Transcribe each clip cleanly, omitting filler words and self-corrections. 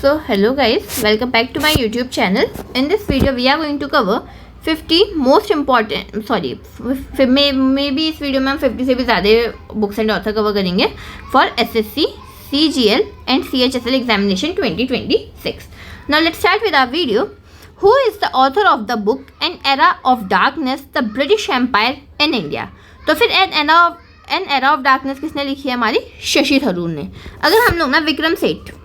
So hello guys, welcome back to my YouTube channel. In this video we are going to cover 50 most important maybe इस video में हम 50 से भी ज़्यादा books and author cover करेंगे for SSC, CGL and CHSL examination 2026. Now let's start with our video. Who is the author of the book An Era of Darkness, the British Empire in India? तो फिर an era of darkness किसने लिखी है? हमारी शशि थरूर ने. अगर हम लोग ना विक्रम सेठ,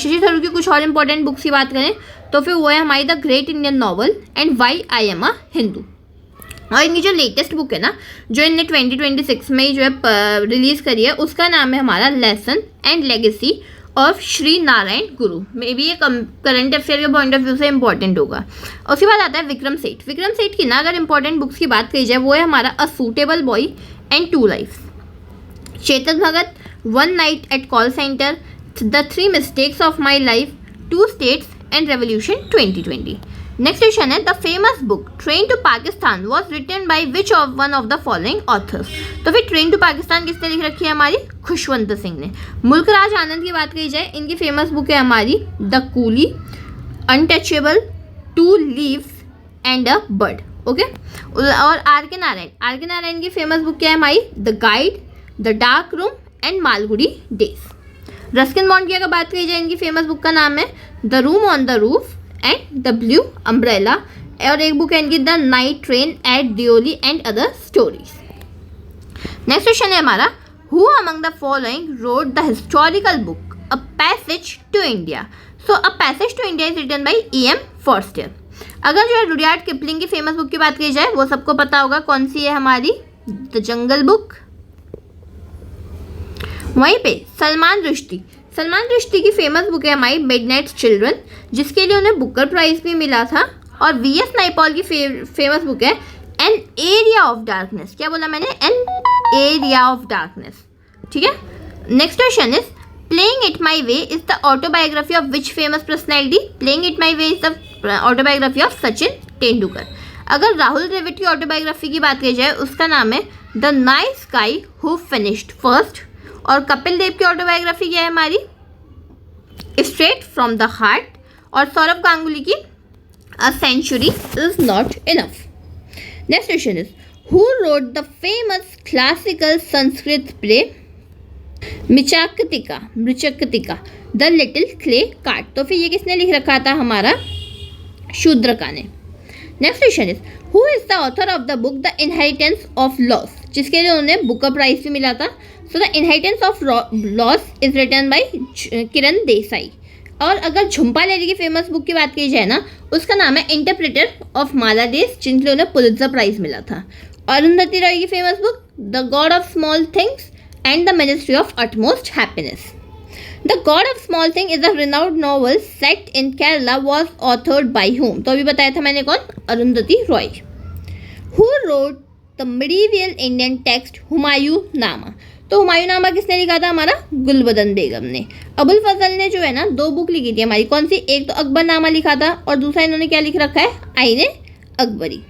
शशि थरूर की कुछ और इम्पोर्टेंट बुक्स की बात करें तो फिर वो है हमारी the great Indian novel and why I am a Hindu. और इनकी जो लेटेस्ट बुक है ना, जो इनने 2026 में ही जो है रिलीज़ करी है, उसका नाम है हमारा lesson and legacy of Shri Narayan Guru. May be ये करंट अफेयर के पॉइंट ऑफ व्यू से इंपॉर्टेंट होगा. उसके बाद आता है विक्रम सेठ. विक्रम सेठ की ना अगर इंपॉर्टेंट बुक्स की बात करी जाए, वो है हमारा a suitable boy and two life. Chetan Bhagat, one night at call centre, the three mistakes of my life, two states and revolution 2020. Next question है the famous book train to Pakistan was written by which of one of the following authors. तो फिर train to Pakistan किसने लिख रखी है? हमारी खुशवंत सिंह ने. मुल्कराज आनंद की बात करी जाए, इनकी फेमस बुक है हमारी the coolie, untouchable, two leaves and a bird. Okay. और आर के नारायण की फेमस बुक क्या है? हमारी the guide, the dark room and Malgudi days. Ruskin Bond की अगर बात की जाए, इनकी फेमस बुक का नाम है the room on the roof and the blue umbrella. और एक बुक है इनकी the night train at Deoli and other stories. Next question है हमारा who among the following wrote the historical book a passage to India. So a passage to India is written by E.M. Forster. अगर जो है Rudyard Kipling की famous book की बात की जाए, वो सबको पता होगा कौन सी है? हमारी द जंगल बुक. वहीं पे सलमान रुश्दी की फेमस बुक है हमारी मिडनाइट चिल्ड्रन, जिसके लिए उन्हें बुकर प्राइज भी मिला था. और V.S. नाइपॉल की फेमस बुक है एन एरिया ऑफ डार्कनेस. क्या बोला मैंने? An area of darkness. ठीक है. Next question is playing it my way is the autobiography of which famous personality. Playing it my way is the autobiography of Sachin Tendulkar. अगर राहुल द्रविड़ की autobiography की बात की जाए, उसका नाम है the nice guy who finished first. और कपिल देव की ऑटोबायोग्राफी क्या है? हमारी स्ट्रेट फ्रॉम द हार्ट. और सौरभ गांगुली की a century is not enough. Next question is who wrote the famous classical Sanskrit play Mricchakatika the little clay cart. तो फिर ये किसने लिख रखा था? हमारा शूद्रका ने. Next question is who is the author of the book the inheritance of loss, जिसके लिए उन्हें बुकर प्राइज भी मिला था. So the inheritance of loss is written by Kiran Desai. और अगर झुम्पा लेडी की फेमस बुक की बात की जाए ना, उसका नाम है इंटरप्रेटर ऑफ माला डेज, जिनके लिए उन्हें पुलित्जर प्राइज मिला था. अरुंधति रॉय की famous book the god of small things and the ministry of utmost happiness. The god of small thing is a renowned novel set in Kerala was authored by whom. तो अभी बताया था मैंने कौन? Arundhati Roy. Who wrote the medieval Indian text Humayunnama. तो हुमायूंनामा किसने लिखा था? हमारा गुलबदन बेगम ने. अबुल फजल ने जो है ना 2 बुक लिखी थी हमारी. कौन सी? एक तो अकबरनामा लिखा था और दूसरा इन्होंने क्या लिख रखा है? आईने Akbari.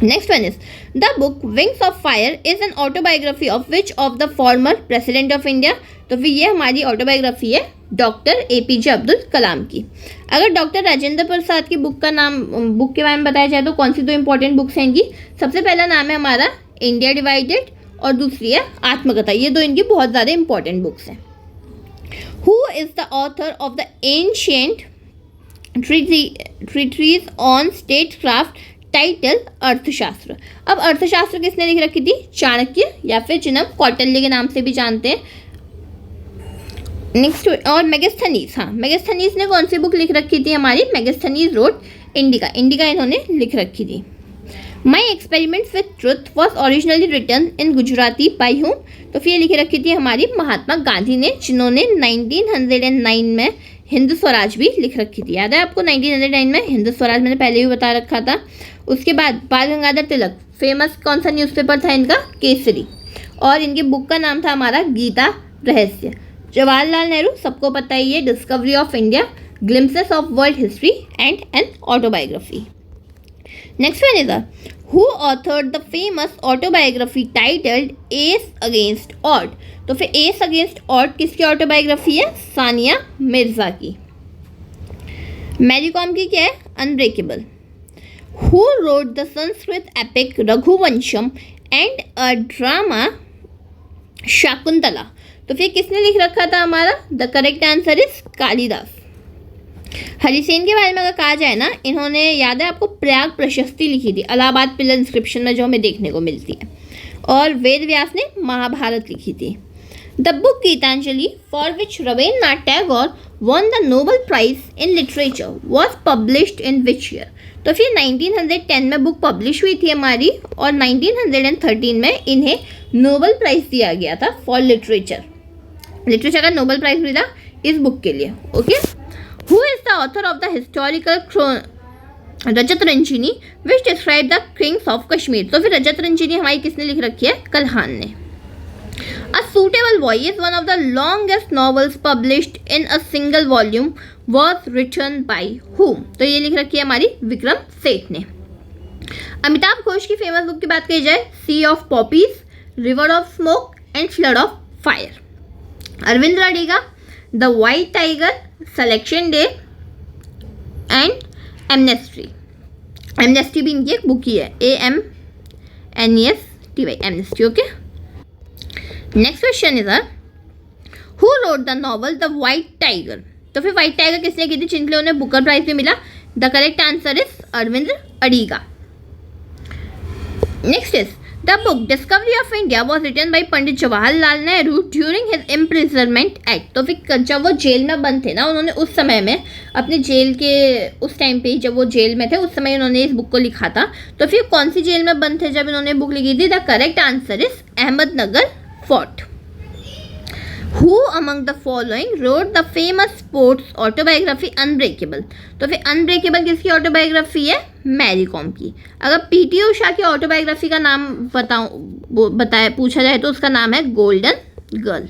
Next one is the book wings of fire is an autobiography of which of the former president of India. तो फिर ये हमारी ऑटोबायोग्राफी है डॉक्टर APJ अब्दुल कलाम की. अगर डॉक्टर राजेंद्र प्रसाद की बुक के बारे में बताया जाए तो कौन सी 2 इंपॉर्टेंट बुक्स हैं इनकी? सबसे पहला नाम है हमारा इंडिया डिवाइडेड और दूसरी है आत्मकथा. ये 2 इनकी बहुत ज़्यादा इंपॉर्टेंट बुक्स हैं. Who is the author of the ancient treatise on statecraft title Arthashastra. अब अर्थशास्त्र किसने लिख रखी थी? चाणक्य, या फिर जिन्हें हम कौटिल्य के नाम से भी जानते हैं. नेक्स्ट और मेगास्थनीज. हाँ, मेगास्थनीज ने कौन सी बुक लिख रखी थी? हमारी मेगास्थनीज रोट इंडिका इन्होंने लिख रखी थी. My experiments with truth was originally written in Gujarati by whom. तो फिर लिखी रखी थी हमारी महात्मा गांधी ने, जिन्होंने 1909 में हिंद स्वराज भी लिख रखी थी. याद है आपको? 1909 में हिंद स्वराज मैंने पहले भी बता रखा था. उसके बाद बाल गंगाधर तिलक, फेमस कौन सा न्यूज़पेपर था इनका? केसरी. और इनकी बुक का नाम था हमारा गीता रहस्य. जवाहरलाल नेहरू, सबको पता ही है, discovery of India, glimpses of world history and an autobiography. Next one is who authored the famous autobiography titled ace against odd. तो फिर एस अगेंस्ट ऑड किसकी ऑटोबायोग्राफी है? सानिया मिर्जा की. मैरी कॉम की क्या है? Unbreakable. Who wrote the Sanskrit epic Raghuvamsham and a drama Shakuntala? तो फिर किसने लिख रखा था हमारा? The correct answer is Kalidas. Harisen के बारे में अगर कहा जाए ना, इन्होंने, याद है आपको, प्रयाग प्रशस्ति लिखी थी, इलाहाबाद पिलर इंस्क्रिप्शन में जो हमें देखने को मिलती है। और वेद व्यास ने महाभारत लिखी थी। The book Gitanjali for which Rabindranath Tagore won the Nobel Prize in Literature was published in which year? तो फिर 1910 में बुक पब्लिश हुई थी हमारी, और 1913 में इन्हें नोबेल प्राइज दिया गया था फॉर लिटरेचर। लिटरेचर का नोबेल प्राइज मिला इस बुक के लिए। Okay, who is the author of the historical Rajat Ranjani which describe the Kings of Kashmir? तो फिर रजत रंजनी हमारी किसने लिख रखी है? कल्हान ने। A Suitable Boy is one of the longest novels published in a single volume was written by whom? तो ये लिख रखी है हमारी विक्रम सेठ ने। अमिताभ घोष की फेमस बुक की बात की जाए, sea of poppies, river of smoke and flood of fire. Aravind Adiga, the white tiger, selection day and amnesty. Amnesty भी इनकी एक बुक ही है, AMNESTY, amnesty. Okay, next question is who wrote the novel the white tiger? तो फिर white tiger किसने की थी, जिनके लिए उन्हें बुकर प्राइज भी मिला? The correct answer is Arvind Adiga. Next is the book discovery of India was written by Pandit Jawaharlal Nehru during his imprisonment act. तो फिर जब वो जेल में बंद थे ना, उन्होंने उस समय में अपने जेल के उस टाइम पे जब वो जेल में थे उस समय उन्होंने इस बुक को लिखा था। तो फिर कौन सी जेल में बंद थे जब इन्होंने बुक लिखी थी? The correct answer is Ahmednagar fort. Who among the following wrote the famous sports autobiography Unbreakable? तो फिर अनब्रेकेबल किसकी ऑटोबायोग्राफी है? मैरी कॉम की। अगर पीटी उषा की ऑटोबायोग्राफी का नाम पूछा जाए तो उसका नाम है golden girl.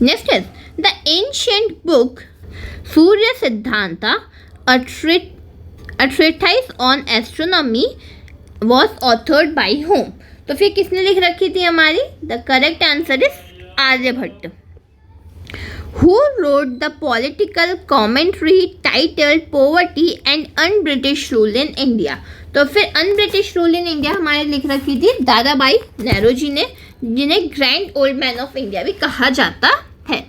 Next is the ancient book Surya Siddhanta a treatise on astronomy was authored by whom? तो फिर किसने लिख रखी थी हमारी? The correct answer is Aryabhatta. Who wrote the political commentary titled poverty and un British rule in India? तो फिर un British rule in India हमारे लिख रखी थी दादा भाई नेहरू जी ने, जिन्हें grand old man of India भी कहा जाता है।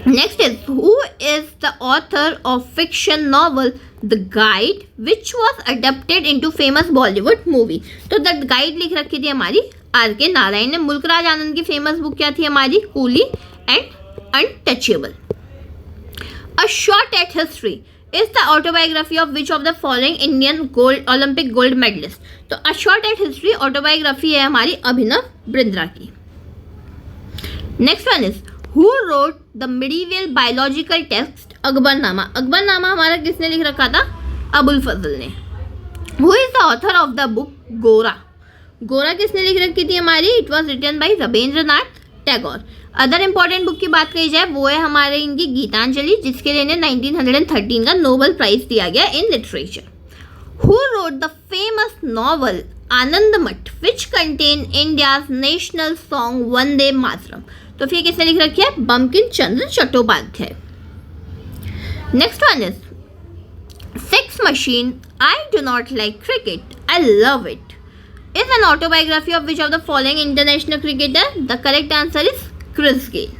Next is who is the author of fiction novel the guide which was adapted into famous Bollywood movie? तो द गाइड लिख रखी थी हमारी RK नारायण ने। मुल्कराज आनंद की फेमस बुक क्या थी हमारी? Coolie and untouchable. A shot at history is the autobiography of which of the following Indian Olympic gold medallist? तो a shot at history autobiography है हमारी अभिनव बिंद्रा की। Next one is who wrote the medieval biological text Akbarnama? Akbarnama हमारा किसने लिख रखा था? अबुल फजल ने। Who is the author of the book Gora? Gora किसने लिख रखी थी हमारी? It was written by Rabindranath Tagore. Other important book की बात कही जाए वो है हमारे इनकी गीतांजलि, जिसके लिए 1913 का नोबेल प्राइज दिया गया in literature. Who wrote the famous novel Anandamath which contain India's national song Vande Mataram? तो फिर किसने लिख रखी है? Bankim Chandra Chattopadhyay. Next one is sex machine I do not like cricket I love it is an autobiography of which of the following international cricketer? The correct answer is Chris Gayle.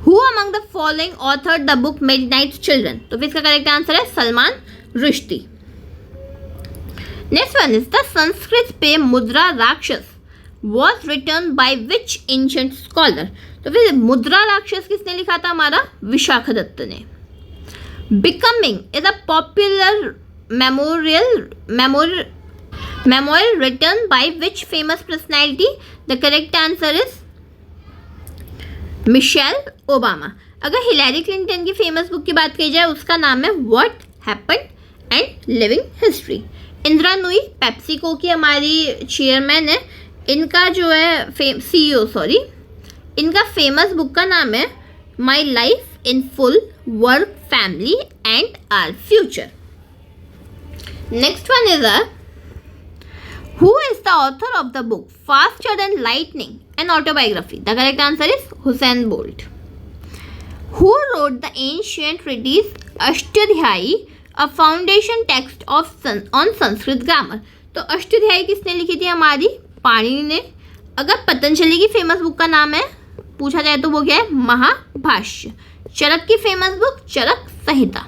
Who among the following authored the book Midnight Children? तो इसका correct answer है Salman Rushdie. Next one is the Sanskrit पे मुद्रा राक्षस was written by which ancient scholar? तो फिर मुद्रा राक्षस किसने लिखा था हमारा? विशाखदत्त ने। Becoming is a popular memoir written by which famous personality? The correct answer is Michelle Obama. अगर हिलैरी क्लिंटन की फेमस बुक की बात की जाए उसका नाम है what happened and living history. Indira Nooyi PepsiCo की हमारी चेयरमैन है। इनका जो है CEO सॉरी, इनका फेमस बुक का नाम है my life in full work family and our future. Next one is Who is the author of the book Faster Than Lightning, an autobiography? The correct answer is Usain Bolt. Who wrote the ancient treatise Ashtadhyayi a foundation text of on Sanskrit grammar. तो अष्टाध्यायी किसने लिखी थी? हमारी पाणिनि ने। अगर पतंजलि की famous book का नाम है पूछा जाए तो वो क्या है? महाभाष्य। चरक की famous book Charak Samhita.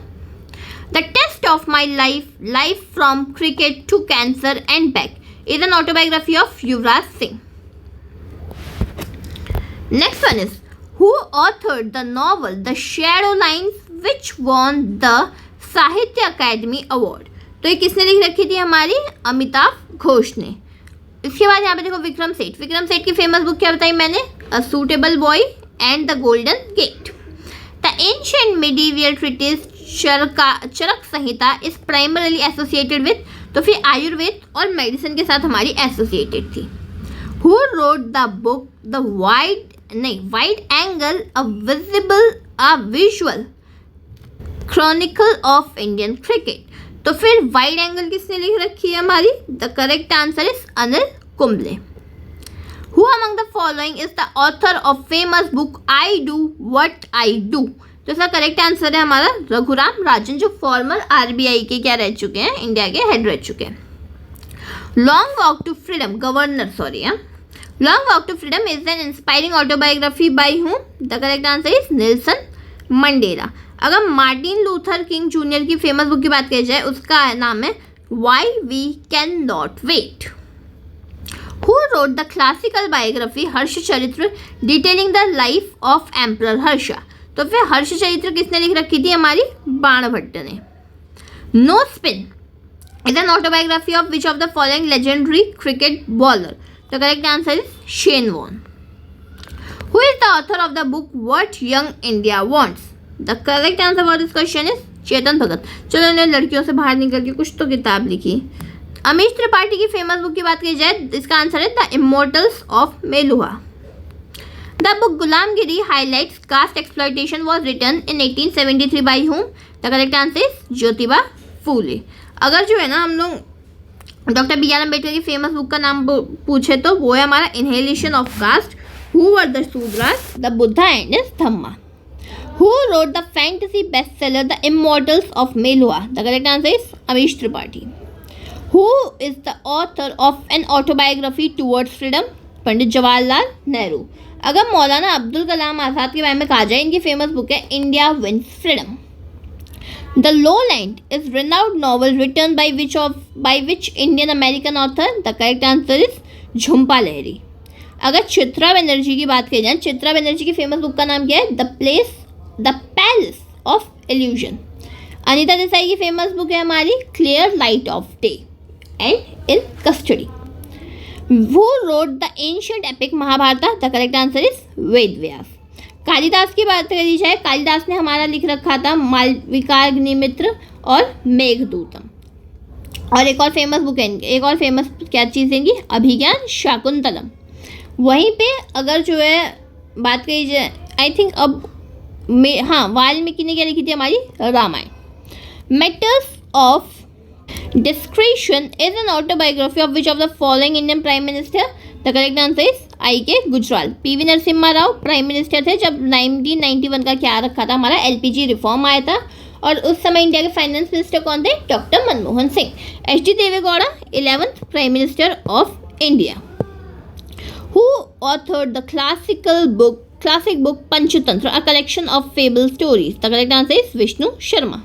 The test of my life from cricket to cancer and back is an autobiography of Yuvraj Singh. Next one is who authored the novel the shadow lines which won the Sahitya Akademi award. तो ये किसने लिख रखी थी? हमारी अमिताभ घोष ने। इसके बाद यहाँ पे देखो विक्रम सेठ। विक्रम सेठ की फेमस बुक क्या बताई मैंने? A suitable boy and the golden gate. The ancient medieval treatise Charak Samhita is primarily associated with, तो फिर आयुर्वेद और मेडिसिन के साथ हमारी एसोसिएटेड थी। Who wrote the book the wide angle a visual Chronicle of Indian cricket. तो फिर वाइड एंगल किसने लिख रखी है हमारी? The correct answer is Anil Kumble. Who among the following is the author of famous book I do what I do. तो इसका correct answer है हमारा रघुराम राजन, जो फॉर्मर आरबीआई के क्या रह चुके हैं? इंडिया के हेड रह चुके हैं। Long walk to freedom long walk to freedom is an inspiring autobiography by whom? The correct answer is Nelson Mandela. अगर मार्टिन लूथर किंग जूनियर की फेमस बुक की बात की जाए उसका नाम है why we can not wait. Who wrote the classical biography Harshacharita detailing the life of emperor Harsha. तो फिर हर्ष चरित्र किसने लिख रखी थी? हमारी बाणभट्ट ने। No spin is an autobiography of which of the following legendary cricket bowler. The correct answer is Shane Warne. Who is the author of the book what young India wants. The correct answer for this question is Chetan Bhagat. चलो इन्होंने लड़कियों से बाहर निकल के कुछ तो किताब लिखी। अमीश त्रिपाठी की फेमस बुक की बात की जाए इसका आंसर है the immortals of Meluha. The book Gulamgiri highlights caste exploitation was written in 1873 by whom. The correct answer is Jyotiba Phule. अगर जो है ना हम लोग डॉक्टर बी आर अम्बेडकर की फेमस बुक का नाम पूछे तो वो है हमारा annihilation of caste, who were the Shudras, the Buddha and his Dhamma. Who wrote the fantasy bestseller The Immortals of Meluha? The correct answer is Amish Tripathi. Who is the author of an autobiography towards freedom? पंडित जवाहरलाल नेहरू। अगर मौलाना अब्दुल कलाम आज़ाद के बारे में कहा जाए इनकी famous book है India wins freedom. The Lowland is renowned novel written by which Indian American author? The correct answer is Jhumpa Lahiri. अगर चित्रा बनर्जी की बात की जाए चित्रा बनर्जी की फेमस बुक का नाम क्या है? The palace of illusion. Anita Desai की फेमस बुक है हमारी clear light of day and in custody. Who wrote the ancient epic Mahabharata? The correct answer is Ved Vyas. Kalidas की बात करी जाए कालिदास ने हमारा लिख रखा था मालविकाग्निमित्र और मेघदूतम। और एक और फेमस बुक है एक और फेमस क्या चीज़ है इनकी? अभिज्ञान शाकुंतलम। वहीं पे अगर जो है बात करी जाए आई थिंक अब वाल्मीकि ने क्या लिखी थी? हमारी Ramayana. Matters of discretion is an autobiography of which of the following Indian prime minister? The correct answer is I K Gujral. PV Narasimha Rao prime minister थे जब 1991 का क्या रखा था हमारा एलपीजी रिफॉर्म आया था, और उस समय इंडिया के फाइनेंस मिनिस्टर कौन थे? Doctor Manmohan Singh. H D Deve Gowda 11th prime minister of India. Who authored the classic book Panchatantra, a collection of fable stories? The correct answer is Vishnu Sharma.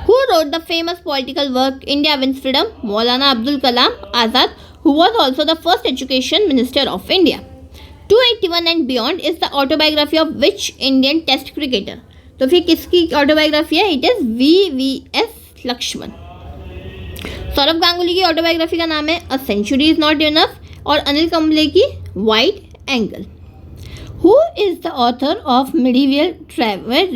Who wrote the famous political work India Wins Freedom? Maulana Abdul Kalam Azad, who was also the first education minister of India. 281 and Beyond is the autobiography of which Indian test cricketer? तो फिर किसकी autobiography है? It is VVS Laxman. Saurav Ganguly की autobiography का नाम है a century is not enough, और अनिल कुंबले की wide angle. Who is the author of medieval travel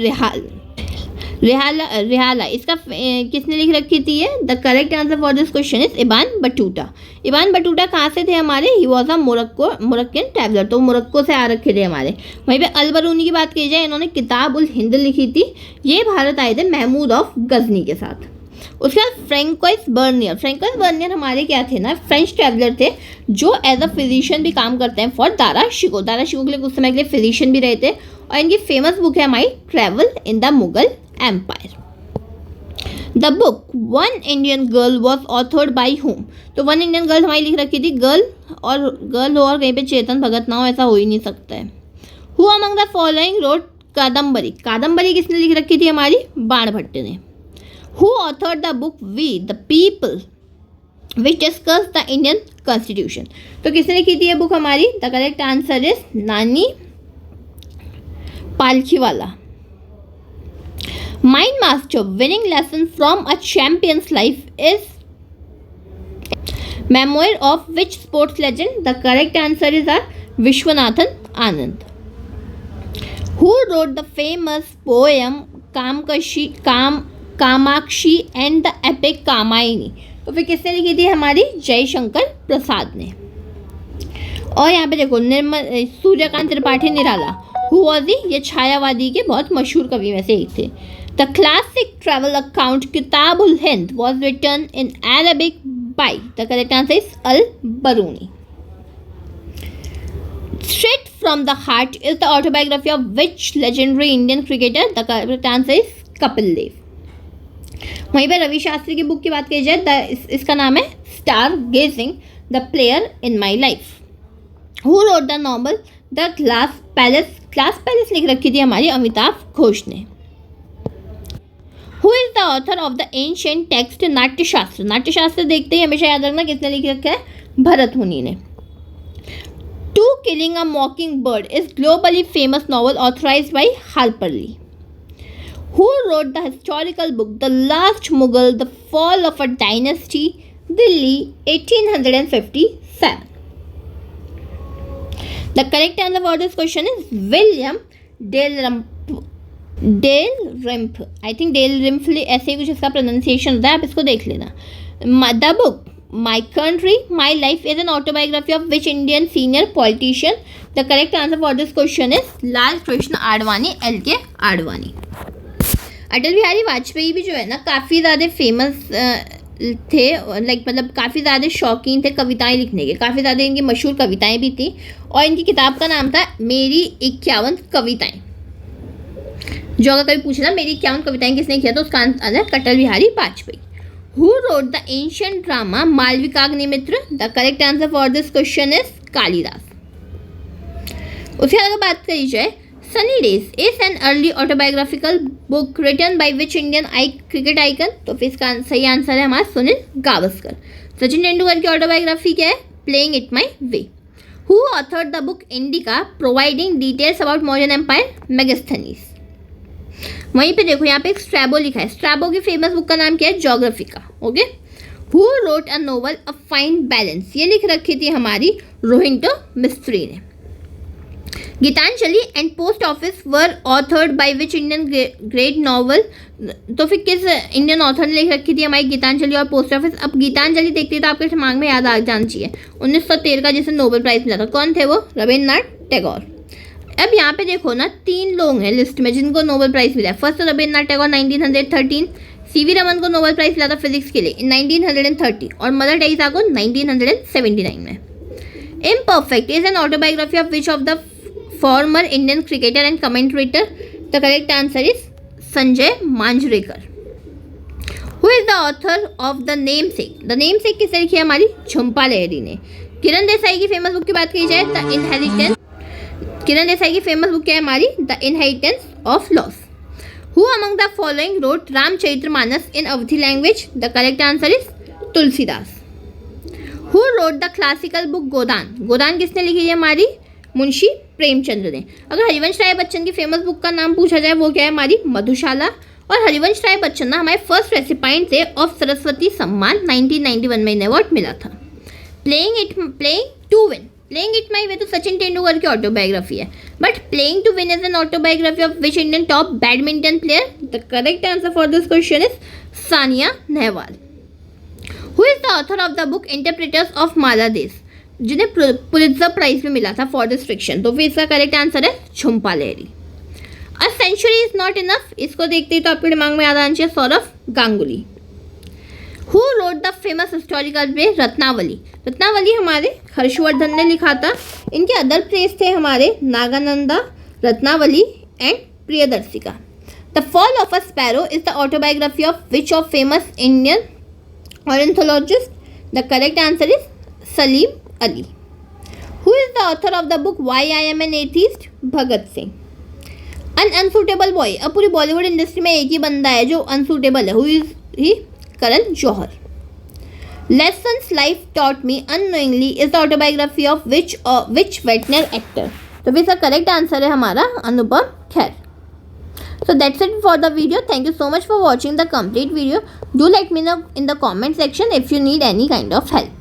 Rihla? इसका किसने लिख रखी थी? The correct answer for this question is Ibn Battuta. Ibn Battuta कहाँ से थे हमारे? He was a Moroccan traveller, तो मोरक्को से आ रखे थे हमारे। वहीं पे अलबरूनी की बात की जाए इन्होंने किताब उल हिंद लिखी थी, ये भारत आए थे महमूद ऑफ गजनी के साथ। उसके बाद फ्रैंकोइस बर्नियर हमारे क्या थे ना, फ्रेंच ट्रैवलर थे जो एज अ फिजिशियन भी काम करते हैं फॉर दारा शिकोह के लिए, कुछ समय के लिए फिजिशियन भी रहे थे और इनकी फेमस बुक है हमारी travel in the Mughal empire. The book one Indian girl was authored by whom. तो वन इंडियन गर्ल हमारी लिख रखी थी, गर्ल हो और कहीं पे चेतन भगत ना हो, ऐसा हो ही नहीं सकता है। Who among the following wrote Kadambari. Kadambari किसने लिख रखी थी हमारी, बाणभट्ट ने। Who authored the book we the people which discuss the Indian constitution. तो किसने लिखी थी ये बुक हमारी, the correct answer is Nani Palkhivala. Mind master winning lesson from a champion's life is memoir of which sports legend. The correct answer is R Viswanathan Anand. Who wrote the famous poem Kamakshi and the epic Kamayani. तो फिर किसने लिखी थी हमारी, जयशंकर प्रसाद ने। और यहाँ पे देखो Suryakant Tripathi Nirala, who was he, ये छायावादी के बहुत मशहूर कवि में से एक थे। The classic travel account Kitabul Hind was written in Arabic by. The correct answer is Al Biruni. Straight from the Heart is the autobiography of which legendary Indian cricketer? The correct answer is Kapil Dev. वहीं पर रवि शास्त्री की book की बात की जाए, इसका नाम है star gazing the player in my life. Who wrote the novel the glass palace. Glass palace लिख रखी थी हमारी अमिताभ घोष ने। Who is the author of the ancient text Natyashastra. Natyashastra देखते ही हमेशा याद रखना किसने लिख रखा है, भरत मुनि ने। To Killing a Mockingbird is globally famous novel authorized by Harper Lee. Who wrote the historical book The Last Mughal, The Fall of a Dynasty, Delhi, 1857? The correct answer for this question is William Dalrymple. I think Dalrymple ऐसे ही कुछ इसका pronunciation होता है, आप इसको देख लेना। The book My Country, My Life is an autobiography of which Indian senior politician? The correct answer for this question is Lal Krishna Advani, LK Advani. Atal Bihari Vajpayee भी जो है ना काफ़ी ज़्यादा फेमस थे, मतलब काफ़ी ज़्यादा शौकीन थे कविताएं लिखने के, काफ़ी ज़्यादा इनकी मशहूर कविताएं भी थी और इनकी किताब का नाम था मेरी 51 कविताएं। जो अगर कभी पूछे ना मेरी 51 कविताएं किसने किया तो उसका answer Atal Bihari Vajpayee. Who wrote the ancient drama Malvikagnimitr? The correct answer for this question is Kalidas. उसके अगर बात करी जाए sunny days is an early autobiographical book written by which Indian cricket icon. तो फिर इसका सही आंसर है हमारा सुनील गावस्कर। सचिन तेंदुलकर की ऑटोबायोग्राफी क्या है, playing it my way. Who authored the book Indica providing details about Mauryan empire, Megasthenes. वहीं पे देखो यहाँ पे एक स्ट्रैबो लिखा है, स्ट्रैबो की फेमस बुक का नाम क्या है, Geographica. Okay. Who wrote a novel a fine balance, ये लिख रखी थी हमारी रोहिंटो मिस्त्री ने। Gitanjali and post office were authored by which Indian great novel. तो फिर किस इंडियन ऑथर ने लिख रखी थी हमारी गीतांजलि और पोस्ट ऑफिस। अब गीतांजलि देखते तो आपके दिमाग में याद आ जाना चाहिए 1913 का जिसे नोबेल प्राइज मिला था, कौन थे वो, रविन्द्रनाथ टैगोर। अब यहाँ पे देखो ना 3 लोग हैं लिस्ट में जिनको नोबेल प्राइज मिला है। फर्स्ट तो रविन्द्रनाथ टैगोर 1913, सीवी रमन को नोबेल प्राइज मिला था फिजिक्स के लिए इन 1930 और मदर टेरेसा को 1979 में। Imperfect is an autobiography of which of the former Indian cricketer and commentator. The correct answer is Sanjay Manjrekar. Who is the author of the namesake. The namesake किसने लिखी है हमारी, झुम्पा लाहिरी ने। किरण देसाई की फेमस बुक की बात की जाए द इनहेरिटेंस। किरण देसाई की फेमस बुक क्या है हमारी, the inheritance of loss. Who among the following wrote Ramcharitmanas in Awadhi language. The correct answer is Tulsidas. Who wrote the classical book Godan. Godan किसने लिखी है हमारी, मुंशी प्रेमचंद्र ने। अगर हरिवंश राय बच्चन की फेमस बुक का नाम पूछा जाए वो क्या है हमारी, मधुशाला। और हरिवंश राय बच्चन ना हमारे फर्स्ट रेसिपाइंट थे ऑफ सरस्वती सम्मान 1991 में इन्हें अवार्ड मिला था। Playing to win, playing it my way तो सचिन तेंदुलकर की ऑटोबायोग्राफी है, but playing to win is an autobiography of which Indian top badminton player. The correct answer for this question is Saina Nehwal. Who is the author of the book interpreters of maladies, जिन्हें Pulitzer prize में मिला था for this fiction. तो फिर इसका correct answer है Jhumpa Lahiri. A century is not enough, इसको देखते ही तो आपके दिमाग में याद आना चाहिए Saurabh Ganguly. Who wrote the famous historical play Ratnavali. Ratnavali हमारे हर्षवर्धन ने लिखा था। इनके अदर प्लेस थे हमारे Nagananda, Ratnavali and Priyadarshika. The fall of a sparrow is the autobiography of which of famous Indian ornithologist? The correct answer is Salim Ali. Who is the author of the book why I am an atheist? Bhagat Singh. An unsuitable boy. अब पूरी Bollywood industry में एक ही बंदा है जो unsuitable है. Who is he? Karan Johar. Lessons life taught me unknowingly is the autobiography of which veterinary actor? तो इसका करेक्ट आंसर है हमारा Anupam Kher. So that's it for the video. Thank you so much for watching the complete video. Do let me know in the comment section if you need any kind of help.